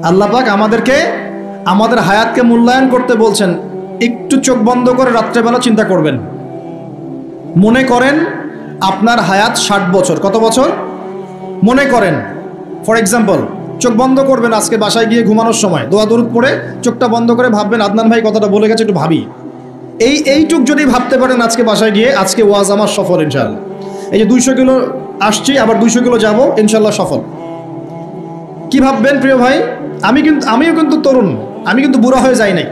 আল্লাহ পাক আমাদেরকে আমাদের হায়াতকে মূল্যায়ন করতে বলছেন। একটু চোখ বন্ধ করে রাত্রেবেলা চিন্তা করবেন, মনে করেন আপনার হায়াত 60 বছর। কত বছর মনে করেন? ফর এক্সাম্পল, চোখ বন্ধ করবেন আজকে বাসায় গিয়ে ঘুমানোর সময়, দোয়া দরুদ পড়ে চোখটা বন্ধ করে ভাববেন আদনান ভাই কথাটা বলে গেছে, একটু ভাবি। এইটুক যদি ভাবতে পারেন আজকে বাসায় গিয়ে, আজকে ওয়াজ আমার সফল ইনশাআল্লাহ। এই যে 200 কিলো আসছি, আবার 200 কিলো যাবো, ইনশাআল্লাহ সফল। কি ভাববেন প্রিয় ভাই? আমিও কিন্তু তরুণ, আমি কিন্তু বুড়া হয়ে যাই নাই।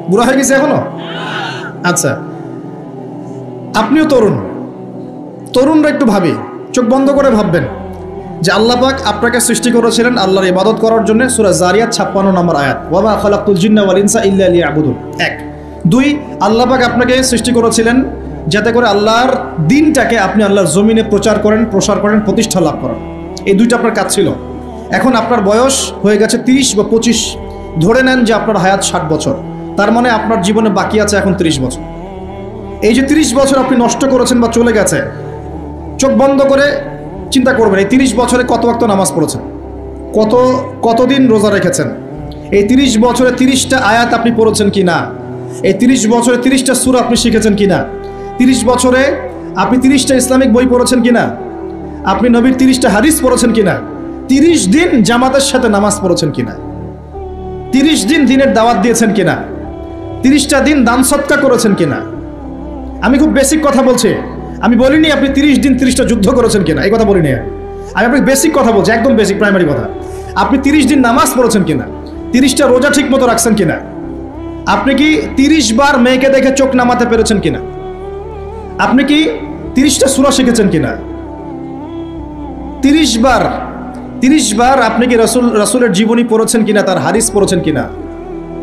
বুড়া হয়ে গেছি এখনো? আচ্ছা, আপনিও তরুণরা একটু ভাবি, চোখ বন্ধ করে ভাববেন যে আল্লাহ পাক আপনাকে সৃষ্টি করেছিলেন আল্লাহর ইবাদত করার জন্য। সূরা জারিয়াত 56 নম্বর আয়াত, ওয়া মা খালাকতুল জিন্না ওয়াল ইনসা ইল্লা লিয়াবুদুন। 1 2 আল্লাহ পাক আপনাকে সৃষ্টি করেছিলেন যাতে করে আল্লাহর দিনটাকে আপনি আল্লাহর জমিনে প্রচার করেন, প্রসার করেন, প্রতিষ্ঠা লাভ করেন। এই দুইটা আপনার কাজ ছিল। এখন আপনার বয়স হয়ে গেছে 30 বা 25, ধরে নেন যে আপনার হায়াত 60 বছর, তার মানে আপনার জীবনে বাকি আছে এখন 30 বছর। এই যে 30 বছর আপনি নষ্ট করেছেন বা চলে গেছে, চোখ বন্ধ করে চিন্তা করবেন এই 30 বছরে কত ওয়াক্ত নামাজ পড়েছেন, কতদিন রোজা রেখেছেন, এই 30 বছরে 30টা আয়াত আপনি পড়েছেন কিনা, এই 30 বছরে 30টা সূরা আপনি শিখেছেন কিনা, 30 বছরে আপনি 30টা ইসলামিক বই পড়েছেন কিনা, আপনি নবীর 30টা হাদিস পড়েছেন কিনা, 30 দিন জামাতের সাথে নামাজ পড়েছেন কিনা, 30 দিন দিনের দাওয়াত দিয়েছেন কিনা, 30টা দিন দান সদকা করেছেন কিনা। আমি খুব বেসিক কথা বলছি, আমি বলিনি আপনি 30 দিন 30টা যুদ্ধ করেছেন কিনা, এই কথা বলিনি। আমি আপনাকে বেসিক কথা বলছি, একদম বেসিক প্রাইমারি কথা। আপনি 30 দিন নামাজ পড়েছেন কিনা, 30টা রোজা ঠিক মতো রাখছেন কিনা, আপনি কি 30 বার মেয়েকে দেখে চোখ নামাতে পেরেছেন কিনা, আপনি কি 30টা সূরা শিখেছেন কিনা, 30 বার আপনি কি রাসূলের জীবনী পড়েছেন কিনা, তার হাদিস পড়েছেন কিনা,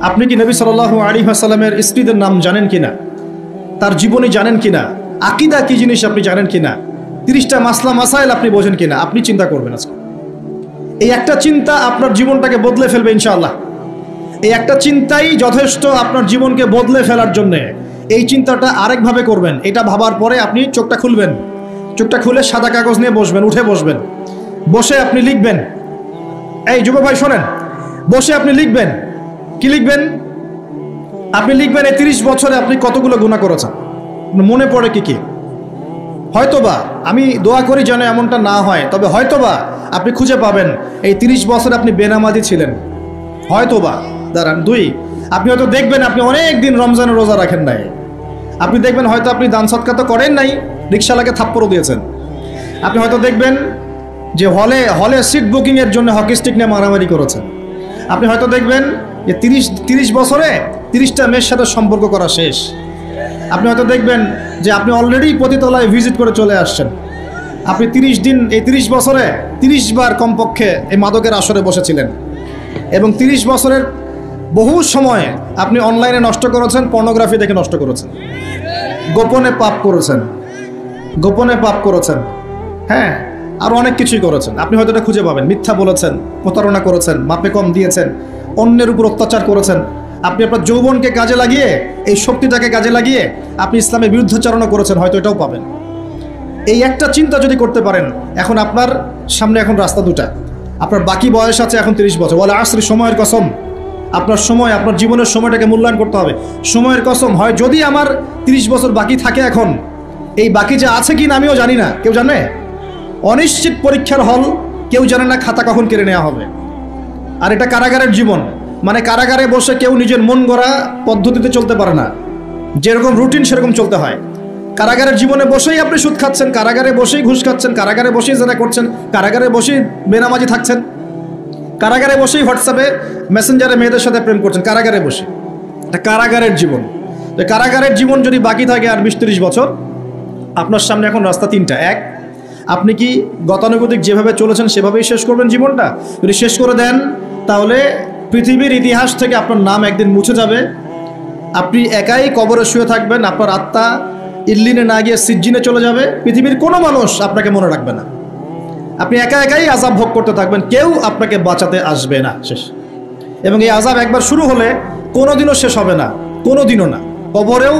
আপনি কি নবী সাল্লাল্লাহু আলাইহি ওয়াসাল্লামের স্ত্রীদের নাম জানেন কিনা, তার জীবনী জানেন কিনা, আকীদা কি জিনিস আপনি জানেন কিনা, 30টা মাসলা মাসাইল আপনি বোঝেন কিনা। আপনি চিন্তা করবেন আজকে। এই একটা চিন্তা আপনার জীবনটাকে বদলে ফেলবে ইনশাআল্লাহ। এই একটা চিন্তাই যথেষ্ট আপনার জীবনকে বদলে ফেলার জন্যে। এই চিন্তাটা আরেকভাবে করবেন। এটা ভাবার পরে আপনি চোখটা খুলবেন, চোখটা খুলে সাদা কাগজ নিয়ে বসবেন, উঠে বসবেন, বসে আপনি লিখবেন। এই যুব ভাই শোনেন, বসে আপনি লিখবেন। কি লিখবেন? আপনি লিখবেন এই 30 বছরে আপনি কতগুলো গুনাহ করেছেন, মনে পড়ে কি কি। হয়তোবা, আমি দোয়া করি যেন এমনটা না হয়, তবে হয়তোবা আপনি খুঁজে পাবেন এই 30 বছরে আপনি বেনামাজি ছিলেন, হয়তোবা। দাঁড়ান, 2 আপনি হয়তো দেখবেন আপনি অনেক দিন রমজানের রোজা রাখেন নাই। আপনি দেখবেন হয়তো আপনি দান সদকা তো করেন নাই, রিকশালাকে থাপ্পড়ও দিয়েছেন। আপনি হয়তো দেখবেন যে হলে সিট বুকিংয়ের জন্য হকি স্টিক নিয়ে মারামারি করেছেন। আপনি হয়তো দেখবেন যে 30 বছরে 30টা মেয়ের সাথে সম্পর্ক করা শেষ। আপনি হয়তো দেখবেন যে আপনি অলরেডি পতিতলায় ভিজিট করে চলে আসছেন। আপনি 30 দিন, এই 30 বছরে 30 বার কমপক্ষে এই মাদকের আসরে বসেছিলেন, এবং 30 বছরের বহু সময় আপনি অনলাইনে নষ্ট করেছেন, পর্নোগ্রাফি দেখে নষ্ট করেছেন, গোপনে পাপ করেছেন, হ্যাঁ, আরও অনেক কিছুই করেছেন। আপনি হয়তো এটা খুঁজে পাবেন। মিথ্যা বলেছেন, প্রতারণা করেছেন, মাপে কম দিয়েছেন, অন্যের উপর অত্যাচার করেছেন। আপনি আপনার যৌবনকে কাজে লাগিয়ে, এই শক্তিটাকে কাজে লাগিয়ে আপনি ইসলামের বিরুদ্ধাচরণও করেছেন, হয়তো এটাও পাবেন। এই একটা চিন্তা যদি করতে পারেন, এখন আপনার সামনে এখন রাস্তা দুটা। আপনার বাকি বয়স আছে এখন 30 বছর। ওয়াল আসরি, সময়ের কসম, আপনার সময়, আপনার জীবনের সময়টাকে মূল্যায়ন করতে হবে। সময়ের কসম, হয় যদি আমার 30 বছর বাকি থাকে এখন, এই বাকি যে আছে কি না আমিও জানি না, কেউ জানে? অনিশ্চিত পরীক্ষার হল, কেউ জানে না খাতা কখন কেড়ে নেওয়া হবে। আর এটা কারাগারের জীবন, মানে কারাগারে বসে কেউ নিজের মন গড়া পদ্ধতিতে চলতে পারে না, যেরকম রুটিন সেরকম চলতে হয়। কারাগারের জীবনে বসেই আপনি সুদ খাচ্ছেন, কারাগারে বসেই ঘুষ খাচ্ছেন, কারাগারে বসেই জেনা করছেন, কারাগারে বসেই বেনামাজি থাকছেন, কারাগারে বসেই হোয়াটসঅ্যাপে মেসেঞ্জারে মেয়েদের সাথে প্রেম করছেন, কারাগারে বসে। এটা কারাগারের জীবন। কারাগারের জীবন যদি বাকি থাকে আর 20-30 বছর, আপনার সামনে এখন রাস্তা 3টা। 1, আপনি কি গতানুগতিক যেভাবে চলেছেন সেভাবেই শেষ করবেন জীবনটা? যদি শেষ করে দেন, তাহলে পৃথিবীর ইতিহাস থেকে আপনার নাম একদিন মুছে যাবে। আপনি একাই কবরে শুয়ে থাকবেন, আপনার আত্মা ইল্লিনে না গিয়ে সিজ্জিনে চলে যাবে। পৃথিবীর কোনো মানুষ আপনাকে মনে রাখবে না। আপনি একা একাই আযাব ভোগ করতে থাকবেন, কেউ আপনাকে বাঁচাতে আসবে না। শেষ। এবং এই আযাব একবার শুরু হলে কোনোদিনও শেষ হবে না, কোনোদিনও না। কবরেও,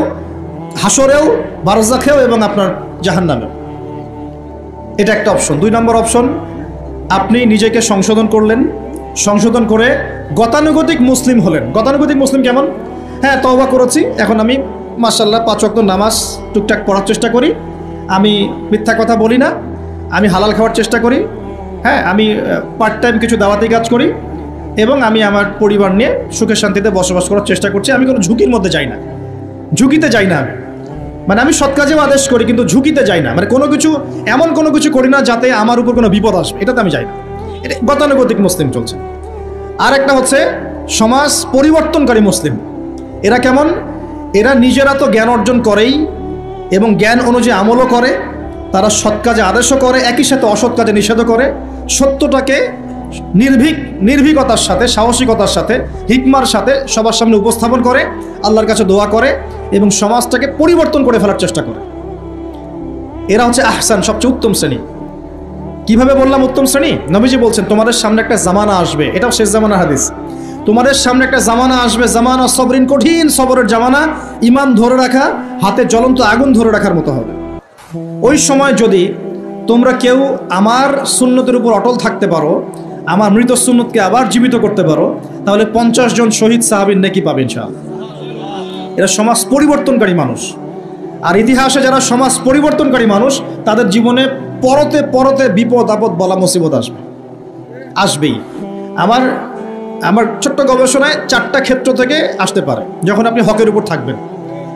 হাসরেও, বারজাখেও এবং আপনার জাহান্নামেও। এটা একটা অপশন। 2 নম্বর অপশন, আপনি নিজেকে সংশোধন করলেন, সংশোধন করে গতানুগতিক মুসলিম হলেন। গতানুগতিক মুসলিম কেমন? হ্যাঁ, তওবা করেছি, এখন আমি মাশাআল্লাহ 5 ওয়াক্ত নামাজ টুকটাক পড়ার চেষ্টা করি, আমি মিথ্যা কথা বলি না, আমি হালাল খাওয়ার চেষ্টা করি, হ্যাঁ, আমি পার্ট টাইম কিছু দাওয়াতি কাজ করি, এবং আমি আমার পরিবার নিয়ে সুখে শান্তিতে বসবাস করার চেষ্টা করছি। আমি কোনো ঝুঁকির মধ্যে যাই না, ঝুঁকিতে যাই না। মানে আমি সৎ কাজেও আদেশ করি কিন্তু ঝুঁকিতে যাই না, মানে কোনো কিছু এমন কোনো কিছু করি না যাতে আমার উপর কোনো বিপদ আসবে, এটাতে আমি যাই না। এটা গতানুগতিক মুসলিম চলছে। আর একটা হচ্ছে সমাজ পরিবর্তনকারী মুসলিম। এরা কেমন? এরা নিজেরা তো জ্ঞান অর্জন করেই এবং জ্ঞান অনুযায়ী আমলও করে, তারা সৎ কাজে আদেশও করে, একই সাথে অসৎ কাজে নিষেধও করে, সত্যটাকে নির্ভীকতার সাথে, সাহসিকতার সাথে, হিকমার সাথে সবার সামনে উপস্থাপন করে, আল্লাহর কাছে দোয়া করে এবং সমাজটাকে পরিবর্তন করে ফেলার চেষ্টা করে। এরা হচ্ছে আহসান, সবচেয়ে উত্তম শ্রেণী। কিভাবে বললাম উত্তম শ্রেণী? নবীজি বলছেন তোমাদের সামনে একটা জামানা আসবে, এটাও শেষ জামানা হাদিস, তোমাদের সামনে একটা জামানা আসবে, জামানা সবরিন, কঠিন সবরের জামানা, ঈমান ধরে রাখা হাতে জ্বলন্ত আগুন ধরে রাখার মতো হবে। ওই সময় যদি তোমরা কেউ আমার সুন্নতের উপর অটল থাকতে পারো, আমার মৃত সুন্নতকে আবার জীবিত করতে পারো, তাহলে 50 জন শহীদ সাহাবীর নেকি পাবে ইনশাআল্লাহ। এরা সমাজ পরিবর্তনকারী মানুষ। আর ইতিহাসে যারা সমাজ পরিবর্তনকারী মানুষ, তাদের জীবনে পরতে পরতে বিপদ আপদ বলা মুসিবত আসবেই। আমার ছোট্ট গবেষণায় 4টা ক্ষেত্র থেকে আসতে পারে যখন আপনি হকের উপর থাকবেন।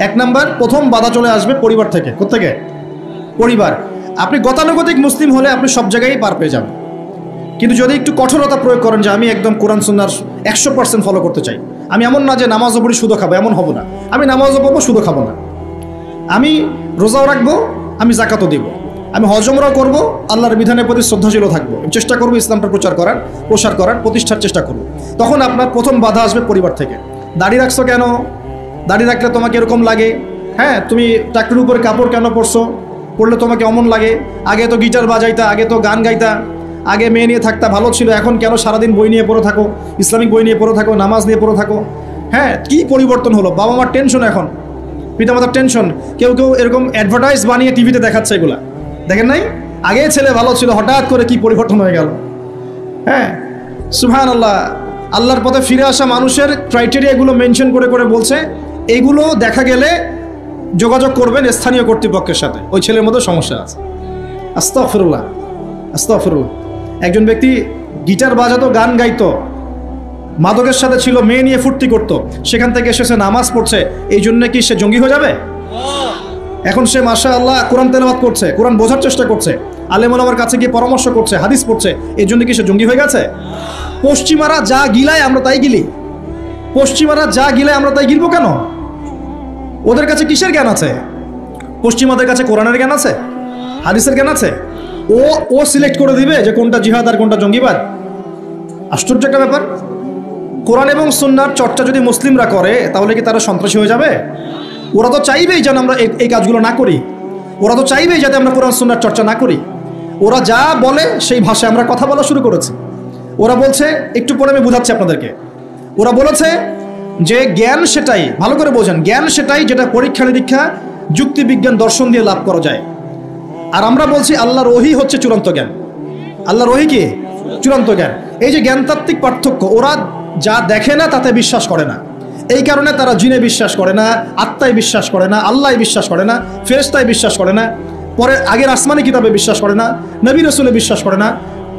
1 নাম্বার, প্রথম বাধা চলে আসবে পরিবার থেকে। কোত্থেকে? পরিবার। আপনি গতানুগতিক মুসলিম হলে আপনি সব জায়গায় পার পেয়ে যাবেন, কিন্তু যদি একটু কঠোরতা প্রয়োগ করেন যে আমি একদম কোরআন সুন্নাহর 100% ফলো করতে চাই, আমি এমন না যে নামাজও পড়ি সুদও খাবো, এমন হব না। আমি নামাজও পড়বো, সুদও খাবো না, আমি রোজাও রাখবো, আমি যাকাতও দিব, আমি হজ উমরাও করবো, আল্লাহর বিধানের প্রতি শ্রদ্ধাশীলও থাকবো, চেষ্টা করবো ইসলামটা প্রসার করার প্রতিষ্ঠার চেষ্টা করবো। তখন আপনার প্রথম বাধা আসবে পরিবার থেকে। দাড়ি রাখছো কেন? দাড়ি রাখলে তোমাকে এরকম লাগে, হ্যাঁ, তুমি টাকরির উপরে কাপড় কেন পরলে তোমাকে অমন লাগে, আগে তো গিটার বাজাইতা, আগে তো গান গাইতা, আগে মেয়ে নিয়ে থাকতা, ভালো ছিল, এখন কেন সারাদিন বই নিয়ে পড়ে থাকো, ইসলামিক বই নিয়ে পড়ে থাকো, নামাজ নিয়ে পড়ে থাকো? হ্যাঁ, কি পরিবর্তন হলো? বাবা মার টেনশন, এখন পিতামাতার টেনশন। কেউ এরকম অ্যাডভার্টাইজ বানিয়ে টিভিতে দেখাচ্ছে, এগুলা দেখেন নাই? আগে ছেলে ভালো ছিল, হঠাৎ করে কি পরিবর্তন হয়ে গেল। হ্যাঁ, সুবহানাল্লাহ। আল্লাহর পথে ফিরে আসা মানুষের ক্রাইটেরিয়া এগুলো মেনশন করে বলছে, এইগুলো দেখা গেলে যোগাযোগ করবেন স্থানীয় কর্তৃপক্ষের সাথে, ওই ছেলের মধ্যে সমস্যা আছে। আস্তাগফিরুল্লাহ, আস্তাগফিরুল্লাহ। একজন ব্যক্তি গিটার বাজাতো, গান গাইতো, মাদকের সাথে ছিল, মেয়ে নিয়ে ফুর্তি করতো, সেখান থেকে এসেছে নামাজ পড়ছে, এই জন্য কি সে জঙ্গি হয়ে যাবে? এখন সে মাশাআল্লাহ কোরআন তেলাওয়াত করছে, কোরআন বোঝার চেষ্টা করছে, আলেম ওলামার কাছে গিয়ে পরামর্শ করছে, হাদিস পড়ছে, এই জন্য কি সে জঙ্গি হয়ে গেছে? পশ্চিমারা যা গিলায় আমরা তাই গিলি, পশ্চিমারা যা গিলায় আমরা তাই গিলবো কেন? ওদের কাছে কিসের জ্ঞান আছে? পশ্চিমাদের কাছে কোরআনের জ্ঞান আছে, হাদিসের জ্ঞান আছে। ও সিলেক্ট করে দিবে যে কোনটা জিহাদ আর কোনটা জঙ্গিবাদ? আশ্চর্য একটা ব্যাপার। কোরআন এবং সুন্নাহর চর্চা যদি মুসলিমরা করে, তাহলে কি তারা সন্ত্রাসী হয়ে যাবে? ওরা তো চাইবেই যেন আমরা এই কাজগুলো না করি, ওরা তো চাইবেই যাতে আমরা কোরআন সুন্নাহর চর্চা না করি। ওরা যা বলে সেই ভাষায় আমরা কথা বলা শুরু করেছি। ওরা বলছে, একটু পরে আমি বুঝাচ্ছি আপনাদেরকে, ওরা বলেছে যে জ্ঞান সেটাই, ভালো করে বোঝেন, জ্ঞান সেটাই যেটা পরীক্ষা নিরীক্ষা, যুক্তি বিজ্ঞান, দর্শন দিয়ে লাভ করা যায়। আর আমরা বলছি আল্লাহর ওহী হচ্ছে চূড়ান্ত জ্ঞান। আল্লাহর ওহী কি? চূড়ান্ত জ্ঞান। এই যে জ্ঞানতাত্ত্বিক পার্থক্য, ওরা যা দেখে না তাতে বিশ্বাস করে না, এই কারণে তারা জিনে বিশ্বাস করে না, আত্মায় বিশ্বাস করে না, আল্লাহ বিশ্বাস করে না, ফেরেশতায় বিশ্বাস করে না, পরে আগের আসমানি কিতাবে বিশ্বাস করে না, নবী রাসূলে বিশ্বাস করে না,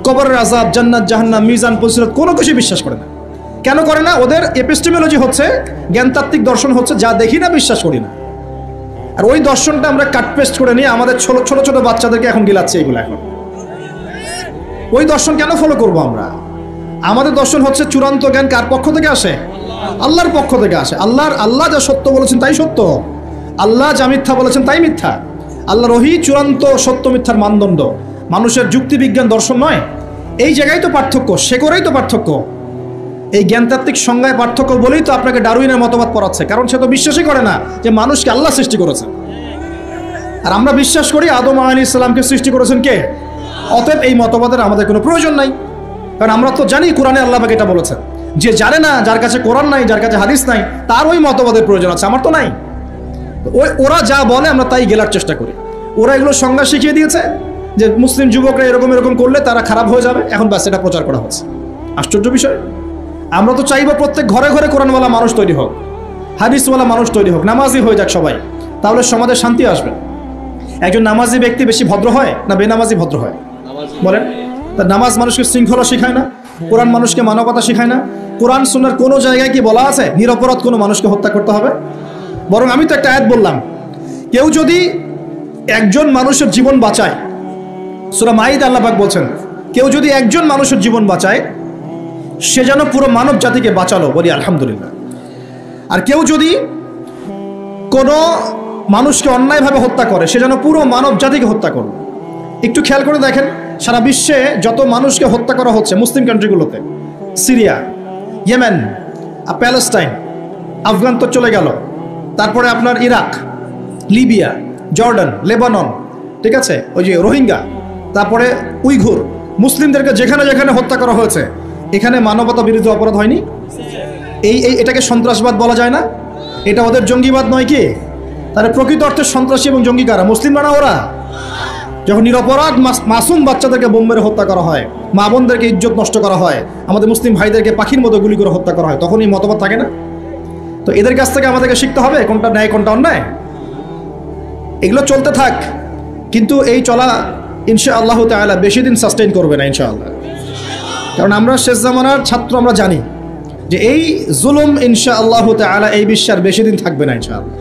কবরের আযাব, জান্নাত জাহান্নাম, মিজান, ফজিলত কোনো কিছু বিশ্বাস করে না। কেন করে না? ওদের এপিস্টেমোলজি হচ্ছে, জ্ঞানতাত্ত্বিক দর্শন হচ্ছে যা দেখি না বিশ্বাস করি না। আর ওই দর্শনটা আমরা কাটপেস্ট করে নিয়ে আমাদের ছোট ছোট বাচ্চাদেরকে এখন গিলাচ্ছে এগুলো। এখন ওই দর্শন কেন ফলো করব আমরা? আমাদের দর্শন হচ্ছে চূড়ান্ত জ্ঞান কার পক্ষ থেকে আসে? আল্লাহর পক্ষ থেকে আসে। আল্লাহ যা সত্য বলেছেন তাই সত্য, আল্লাহ যা মিথ্যা বলেছেন তাই মিথ্যা। আল্লাহর ওহী চূড়ান্ত সত্য মিথ্যার মানদণ্ড, মানুষের যুক্তি বিজ্ঞান দর্শন নয়। এই জায়গায় তো পার্থক্য, সে করেই তো পার্থক্য। এই জ্ঞানতাত্ত্বিক সংজ্ঞায় পার্থক্য বলেই তো আপনাকে ডারউইনের মতবাদ পড়াচ্ছে, কারণ সে তো বিশ্বাসই করে না যে মানুষকে আল্লাহ সৃষ্টি করেছে। আর আমরা বিশ্বাস করি আদম আলাইহিস সালামকে সৃষ্টি করেছেন কে? অতএব এই মতবাদের আমাদের কোনো প্রয়োজন নাই, কারণ আমরা তো জানি কোরআনে আল্লাহ পাক এটা বলেছেন। যে জানে না, যার কাছে কোরআন নাই, যার কাছে হাদিস নাই, তার ওই মতবাদের প্রয়োজন আছে, আমার তো নাই। ওরা যা বলে আমরা তাই গেলার চেষ্টা করি। ওরা এগুলো সংজ্ঞা শিখিয়ে দিয়েছে যে মুসলিম যুবকরা এরকম করলে তারা খারাপ হয়ে যাবে, এখন ব্যাস এটা প্রচার করা হচ্ছে। আশ্চর্য বিষয়। আমরা তো চাইবো প্রত্যেক ঘরে ঘরে কোরআনওয়ালা মানুষ তৈরি হোক, হাদিসওয়ালা মানুষ তৈরি হোক, নামাজি হয়ে যাক সবাই, তাহলে সমাজে শান্তি আসবে। একজন নামাজি ব্যক্তি বেশি ভদ্র হয় না বেনামাজি ভদ্র হয়? বলেন। তা নামাজ মানুষকে শৃঙ্খলা শেখায় না? কোরআন মানুষকে মানবতা শেখায় না? কোরআন সুন্নাহর কোনো জায়গায় কি বলা আছে নিরপরাধ কোনো মানুষকে হত্যা করতে হবে? বরং আমি তো একটা আয়াত বললাম, কেউ যদি একজন মানুষের জীবন বাঁচায়, সূরা মাইদা আল্লাহ পাক বলছেন, কেউ যদি একজন মানুষের জীবন বাঁচায় সে যেন পুরো মানব জাতিকে বাঁচালো, বলি আলহামদুলিল্লাহ। আর কেউ যদি কোনো মানুষকে অন্যায়ভাবে হত্যা করে সে যেন পুরো মানব জাতিকে হত্যা করলো। একটু খেয়াল করে দেখেন, সারা বিশ্বে যত মানুষকে হত্যা করা হচ্ছে মুসলিম কান্ট্রিগুলোতে, সিরিয়া, ইয়েমেন, প্যালেস্টাইন, আফগান তো চলে গেল, তারপরে আপনার ইরাক, লিবিয়া, জর্ডান, লেবানন, ঠিক আছে, ওই যে রোহিঙ্গা, তারপরে উইঘুর, মুসলিমদেরকে যেখানে যেখানে হত্যা করা হয়েছে, এখানে মানবতা বিরোধী অপরাধ হয়নি? এটাকে সন্ত্রাসবাদ বলা যায় না? এটা ওদের জঙ্গিবাদ নয় কি? তাহলে প্রকৃত অর্থে সন্ত্রাসী এবং জঙ্গি কারা? মুসলিমরা না ওরা? যখন নিরপরাধ মাসুম বাচ্চাদেরকে বোম মেরে হত্যা করা হয়, মা বোনদেরকে ইজ্জত নষ্ট করা হয়, আমাদের মুসলিম ভাইদেরকে পাখির মতো গুলি করে হত্যা করা হয়, তখন এই মতবাদ থাকে না? তো এদের কাছ থেকে আমাদেরকে শিখতে হবে কোনটা ন্যায় কোনটা অন্যায়। এগুলো চলতে থাক, কিন্তু এই চলা ইনশাআল্লাহ তাআলা বেশি দিন সাস্টেইন করবে না ইনশাআল্লাহ। কারণ আমরা শেষ জামানার ছাত্র, আমরা জানি যে এই জুলুম ইনশাআল্লাহ তাআলা এই বিশ্বের বেশি দিন থাকবে না ইনশাআল্লাহ।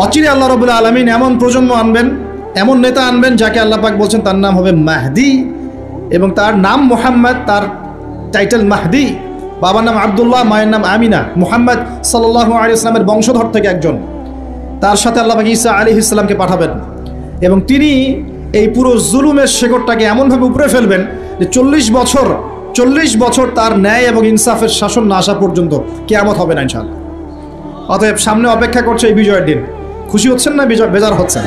অচিরে আল্লাহ রাব্বুল আলামিন এমন প্রজন্ম আনবেন, এমন নেতা আনবেন যাকে আল্লাহ পাক বলছেন তার নাম হবে মাহদি, এবং তার নাম মুহাম্মদ, তার টাইটেল মাহদি, বাবার নাম আব্দুল্লাহ, মায়ের নাম আমিনা, মুহাম্মদ সাল্লাল্লাহু আলাইহি ওয়াসাল্লামের বংশধর থেকে একজন। তার সাথে আল্লাহ পাক ঈসা আলাইহিস সালামকে পাঠাবেন, এবং তিনি এই পুরো জুলুমের শেকড়টাকে এমনভাবে উপরে ফেলবেন যে 40 বছর তার ন্যায় এবং ইনসাফের শাসন না আসা পর্যন্ত কিয়ামত হবে না ইনশাআল্লাহ। অতএব সামনে অপেক্ষা করছে এই বিজয়ের দিন। খুশি হচ্ছেন না বেজার হচ্ছেন?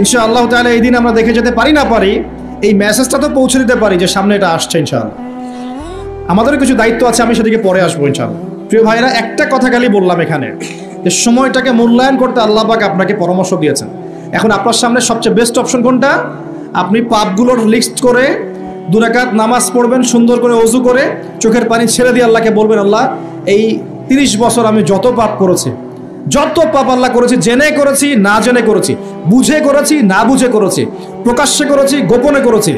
ইনশাআল্লাহ তাআলা এই দিন আমরা দেখে যেতে পারি না পারি, এই মেসেজটা তো পৌঁছে দিতে পারি যে সামনে এটা আসছে ইনশাআল্লাহ। আমাদের কিছু দায়িত্ব আছে, আমি সেদিকে পরে আসবো ইনশাআল্লাহ। প্রিয় ভাইরা, একটা কথা খালি বললাম এখানে, যে সময়টাকে মূল্যায়ন করতে আল্লাহ পাক আপনাকে পরামর্শ দিয়েছেন। এখন আপনার সামনে সবচেয়ে বেস্ট অপশন কোনটা? আপনি পাপগুলোর লিস্ট করে 2 রাকাত নামাজ পড়বেন, সুন্দর করে ওযু করে চোখের পানি ছেড়ে দিয়ে আল্লাহকে বলবেন, আল্লাহ এই 30 বছর আমি যত পাপ করেছি, যত পাপ আল্লাহ করেছি, জেনে করেছি না জেনে করেছি, বুঝে করেছি না বুঝে করেছি, প্রকাশ্যে করেছি গোপনে করেছি,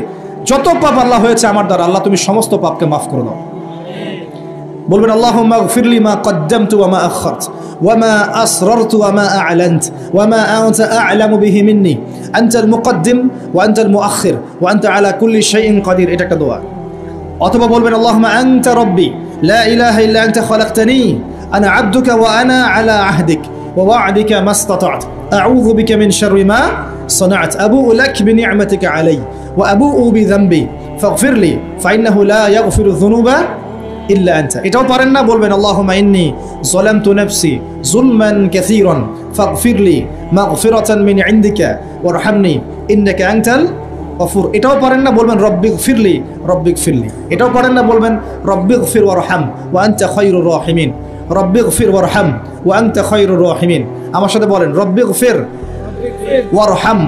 যত পাপ আল্লাহ হয়েছে আমার দ্বারা, আল্লাহ তুমি সমস্ত পাপকে মাফ করে দাও। বলবেন আল্লাহুম্মা গফিরলি মা কদ্দামতু ওয়া মা আখখারতু ওয়া মা আসরারতু ওয়া মা আ'লানতু ওয়া মা আনতা আ'লামু বিহি মিন্নি আনতাল মুকদ্দিম ওয়া আনতাল মুআখির ওয়া আনতা আলা কুল্লি শাইইন কাদির। এটা একটা দোয়া। অথবা বলবেন আল্লাহুম্মা আনতা রাব্বি লা ইলাহা ইল্লা আনতা খালাকতানি আনা আবদুকা ওয়া আনা আলা আহদিক ওয়া ওয়া'দিকা মাসতাতা'তু আউযু বিকা মিন শাররি মা صنعت أبوء لك بنعمتك علي وأبوء بذنبي فاغفر لي فإنه لا يغفر الذنوب إلا أنت। এটাও পারেন না, বলবেন আল্লাহুম্মা ইন্নী যালামতু নাফসি যুলমান কাসীরান ফাগফির লি মাগফিরাতান মিন ইনদিকা ওয়ারহামনি ইন্নাকা আনতাল গফুর। এটাও পারেন না, বলবেন রব্বিগফিরলি রব্বিগফিরলি। এটাও পারেন না, বলবেন রব্বিগফির ওয়ারহাম ওয়া আনতা খায়রুর রাহিমিন, রব্বিগফির ওয়ারহাম ওয়া আনতা খায়রুর রাহিমিন। আমার সাথে বলেন রব্বিগফির ওয়ারহাম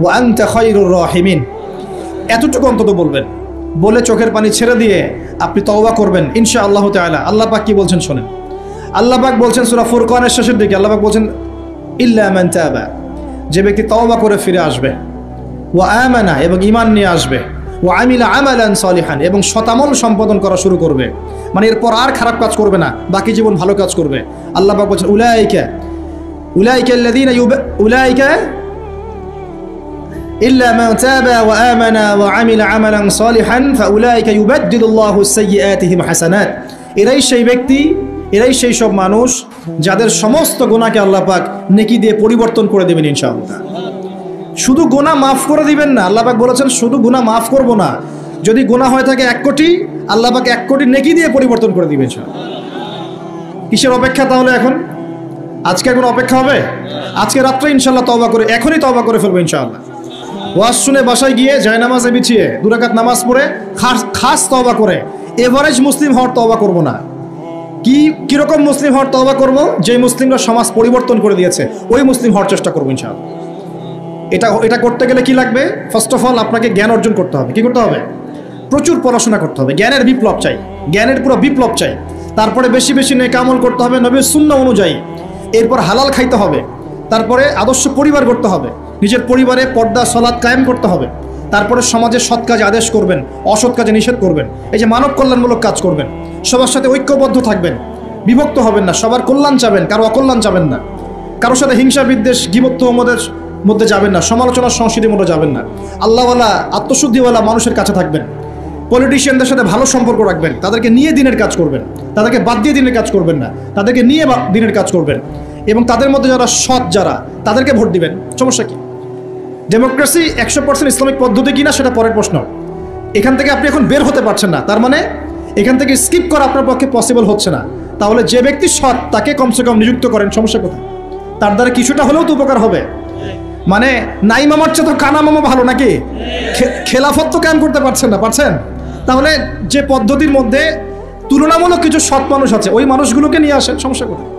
ওয়া আনতা খায়রুর রাহিমিন। এতটুকু অন্তত বলবেন, বলে চোখের পানি ছেড়ে দিয়ে আপনি তওবা করবেন ইনশাআল্লাহ তাআলা। আল্লাহ পাক কি বলছেন শোনেন। আল্লাহ পাক বলছেন সূরা ফুরকানের শেষের দিকে, আল্লাহ পাক বলছেন ইল্লা মান তাবা, যে ব্যক্তি তওবা করে ফিরে আসবে, ওয়া আমানা, এবং ঈমান নিয়ে আসবে, ওয়া আমিলা আমালান সালিহান, এবং সতামল সম্পাদন করা শুরু করবে, মানে এরপর আর খারাপ কাজ করবে না, বাকি জীবন ভালো কাজ করবে। আল্লাহ পাক বলছেন উলাইকা আল্লাযীনা উলাইকা إلا من تاب وآمن وعمل عملا صالحا فأولئك يبدل الله سيئاتهم حسنات। এরাই সেই ব্যক্তি, এরাই সেই সব মানুষ যাদের সমস্ত গুনাহকে আল্লাহ পাক নেকি দিয়ে পরিবর্তন করে দেবেন ইনশাআল্লাহ। শুধু গুনাহ মাফ করে দিবেন না, আল্লাহ পাক বলেছেন শুধু গুনাহ মাফ করব না, যদি গুনাহ হয়ে থাকে 1 কোটি, আল্লাহ পাক 1 কোটি নেকি দিয়ে পরিবর্তন করে দিবেন ইনশাআল্লাহ। কিসের অপেক্ষা তাহলে এখন? আজকে কোনো অপেক্ষা হবে? আজকে রাত্রে ইনশাআল্লাহ তওবা করে, এখনই তওবা করে ফেলবো ইনশাআল্লাহ। ওয়াজ শুনে বাসায় গিয়ে জায়নামাজে বিছিয়ে 2 রাকাত নামাজ পড়ে খাস তওবা করে, এভারেজ মুসলিম হওয়ার তওবা করব না। কিরকম মুসলিম হওয়ার তওবা করব? যে মুসলিমরা সমাজ পরিবর্তন করে দিয়েছে ওই মুসলিম হওয়ার চেষ্টা করবো ইনশাআল্লাহ। এটা করতে গেলে কি লাগবে? ফার্স্ট অফ অল আপনাকে জ্ঞান অর্জন করতে হবে। কি করতে হবে? প্রচুর পড়াশোনা করতে হবে, জ্ঞানের বিপ্লব চাই, জ্ঞানের পুরো বিপ্লব চাই। তারপরে বেশি বেশি নেক আমল করতে হবে নবীর সুন্নাহ অনুযায়ী। এরপর হালাল খাইতে হবে। তারপরে আদর্শ পরিবার করতে হবে, নিজের পরিবারে পর্দা সালাত কায়েম করতে হবে। তারপরে সমাজের সৎ কাজে আদেশ করবেন, অসৎ কাজে নিষেধ করবেন। এই যে মানব কল্যাণমূলক কাজ করবেন, সবার সাথে ঐক্যবদ্ধ থাকবেন, বিভক্ত হবেন না, সবার কল্যাণ চাবেন, কারো অকল্যাণ চাবেন না, কারোর সাথে হিংসা বিদ্বেষ গীবত তোহমতের মধ্যে যাবেন না, সমালোচনার সংস্কৃতির মধ্যে যাবেন না। আল্লাহওয়ালা আত্মশুদ্ধিওয়ালা মানুষের কাছে থাকবেন। পলিটিশিয়ানদের সাথে ভালো সম্পর্ক রাখবেন, তাদেরকে নিয়ে দিনের কাজ করবেন, তাদেরকে বাদ দিয়ে দিনের কাজ করবেন না, তাদেরকে নিয়ে দিনের কাজ করবেন। এবং তাদের মধ্যে যারা সৎ, যারা তাদেরকে ভোট দিবেন। সমস্যা কি? ডেমোক্রেসি 100% ইসলামিক পদ্ধতি কিনা সেটা পরের প্রশ্ন। এখান থেকে আপনি এখন বের হতে পারছেন না, তার মানে এখান থেকে স্কিপ করা আপনার পক্ষে পসিবল হচ্ছে না। তাহলে যে ব্যক্তি সৎ তাকে কমসে কম নিযুক্ত করেন, সমস্যা কোথায়? তার দ্বারা কিছুটা হলেও তো উপকার হবে। মানে নাই মামার চেয়ে তো কানা মামা ভালো নাকি? খেলাফত তো কায়েম করতে পারছেন না, পারছেন? তাহলে যে পদ্ধতির মধ্যে তুলনামূলক কিছু সৎ মানুষ আছে ওই মানুষগুলোকে নিয়ে আসেন, সমস্যা কোথায়?